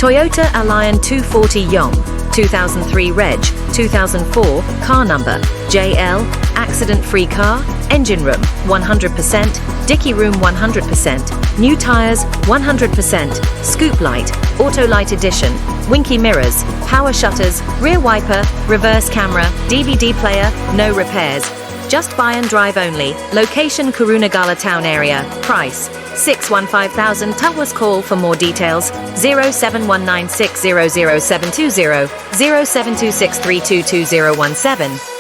Toyota Allion 240 Yong, 2003 Reg, 2004, car number, JL, accident-free car, engine room, 100%, Dicky Room 100%, new tires, 100%, scoop light, auto light edition, Winky Mirrors, power shutters, rear wiper, reverse camera, DVD player, no repairs. Just buy and drive only. Location Kurunegala town area. Price 615,000. Tuvwas call for more details. 07196000720 0726322017.